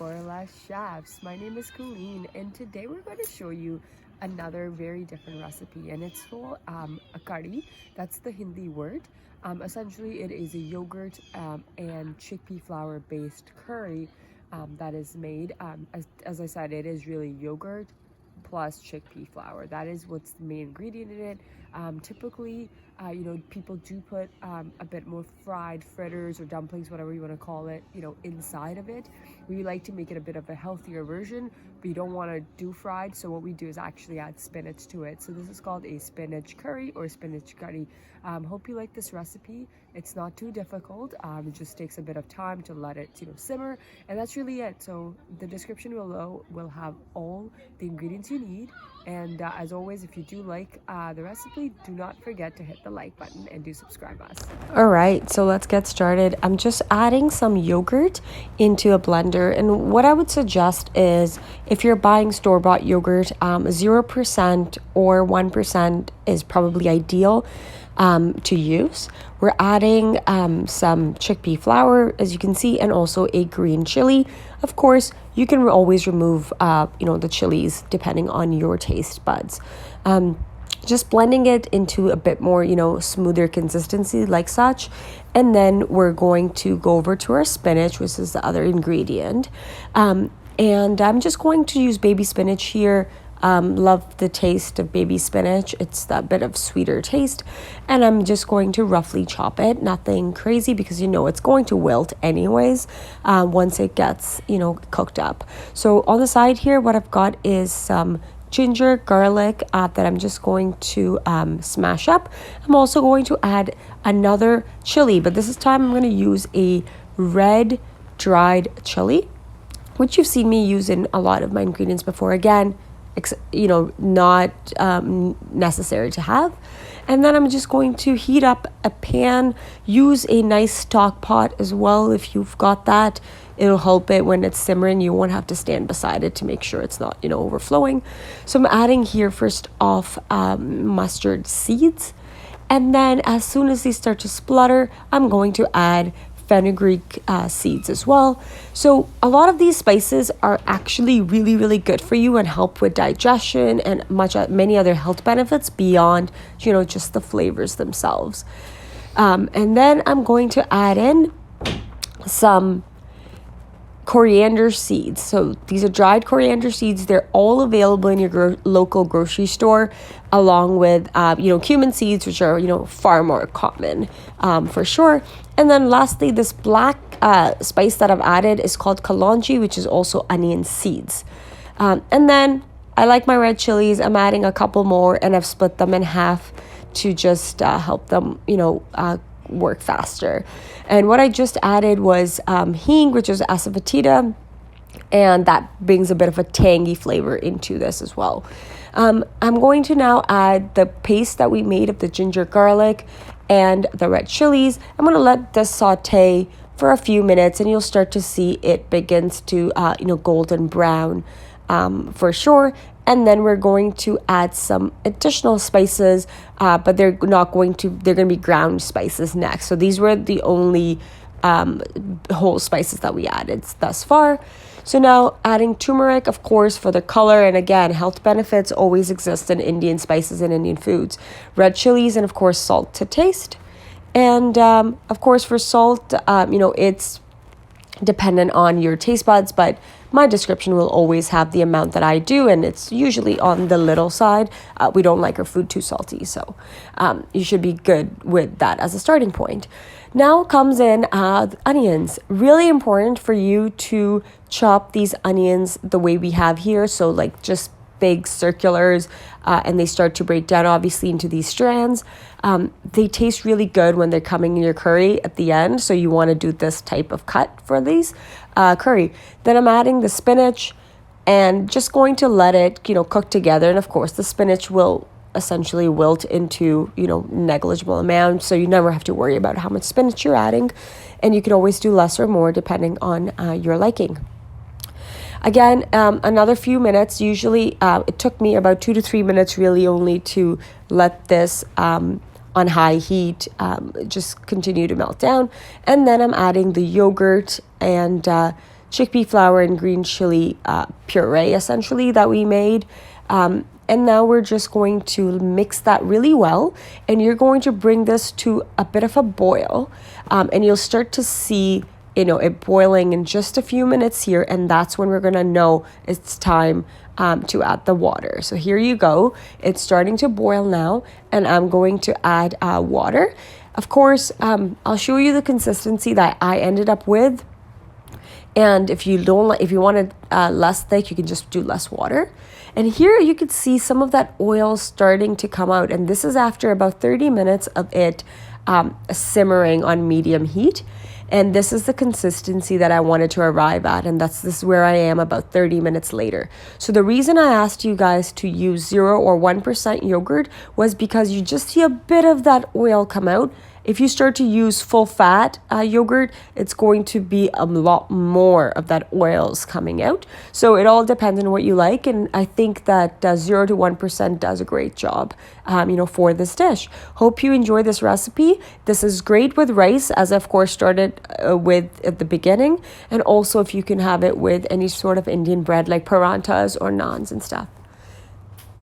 more or less chefs. My name is Colleen, and today we're going to show you another very different recipe, and it's for a curry. That's the Hindi word. Essentially it is a yogurt and chickpea flour based curry that is made. As I said, it is really yogurt plus chickpea flour. That is what's the main ingredient in it. Typically, people do put a bit more fried fritters or dumplings, whatever you want to call it, inside of it. We like to make it a bit of a healthier version, but you don't want to do fried. So what we do is actually add spinach to it. So this is called a spinach curry or spinach curry. Hope you like this recipe. It's not too difficult. It just takes a bit of time to let it, simmer, and that's really it. So the description below will have all the ingredients you need. And as always, if you do like the recipe, do not forget to hit the like button and do subscribe us. All right, so let's get started. I'm just adding some yogurt into a blender, and what I would suggest is if you're buying store-bought yogurt, 0% or 1% is probably ideal to use. We're adding some chickpea flour, as you can see, and also a green chili. Of course, you can always remove, the chilies depending on your taste buds. Just blending it into a bit more, smoother consistency like such. And then we're going to go over to our spinach, which is the other ingredient. And I'm just going to use baby spinach here. Love the taste of baby spinach. It's that bit of sweeter taste. And I'm just going to roughly chop it. Nothing crazy because it's going to wilt anyways once it gets, cooked up. So on the side here, what I've got is some ginger, garlic that I'm just going to smash up. I'm also going to add another chili, but this time I'm going to use a red dried chili, which you've seen me use in a lot of my ingredients before. Again, not necessary to have. And then I'm just going to heat up a pan. Use a nice stock pot as well if you've got that. It'll help it when it's simmering. You won't have to stand beside it to make sure it's not, overflowing. So I'm adding here first off mustard seeds. And then as soon as they start to splutter, I'm going to add fenugreek seeds as well. So a lot of these spices are actually really, really good for you and help with digestion and many other health benefits beyond, just the flavors themselves. And then I'm going to add in some coriander seeds. So these are dried coriander seeds. They're all available in your local grocery store, along with cumin seeds, which are far more common for sure. And then lastly, this black spice that I've added is called kalonji, which is also onion seeds. And then I like my red chilies. I'm adding a couple more, and I've split them in half to just help them work faster. And what I just added was hing, which is asofaetida, and that brings a bit of a tangy flavor into this as well. I'm going to now add the paste that we made of the ginger, garlic, and the red chilies. I'm going to let this saute for a few minutes, and you'll start to see it begins to golden brown for sure. And then we're going to add some additional spices, but they're going to be ground spices next. So these were the only whole spices that we added thus far. So now adding turmeric, of course, for the color. And again, health benefits always exist in Indian spices and Indian foods. Red chilies, and of course, salt to taste. And of course, for salt, it's dependent on your taste buds, but my description will always have the amount that I do, and it's usually on the little side. We don't like our food too salty, so you should be good with that as a starting point. Now comes in onions. Really important for you to chop these onions the way we have here, so like just big circulars, and they start to break down obviously into these strands. They taste really good when they're coming in your curry at the end, so you want to do this type of cut for these curry. Then I'm adding the spinach and just going to let it cook together. And of course the spinach will essentially wilt into negligible amounts, so you never have to worry about how much spinach you're adding, and you can always do less or more depending on your liking. Again, another few minutes. Usually it took me about 2 to 3 minutes really only to let this on high heat just continue to melt down. And then I'm adding the yogurt and chickpea flour and green chili puree essentially that we made. And now we're just going to mix that really well. And you're going to bring this to a bit of a boil. And you'll start to see, it boiling in just a few minutes here. And that's when we're going to know it's time to add the water. So here you go. It's starting to boil now. And I'm going to add water. Of course, I'll show you the consistency that I ended up with. And if you want it less thick, you can just do less water. And here you can see some of that oil starting to come out. And this is after about 30 minutes of it simmering on medium heat. And this is the consistency that I wanted to arrive at. And this is where I am about 30 minutes later. So the reason I asked you guys to use 0 or 1% yogurt was because you just see a bit of that oil come out. If you start to use full fat yogurt, it's going to be a lot more of that oils coming out. So it all depends on what you like. And I think that 0 to 1% does a great job, for this dish. Hope you enjoy this recipe. This is great with rice, as I, of course, started with at the beginning. And also if you can have it with any sort of Indian bread like paranthas or naans and stuff.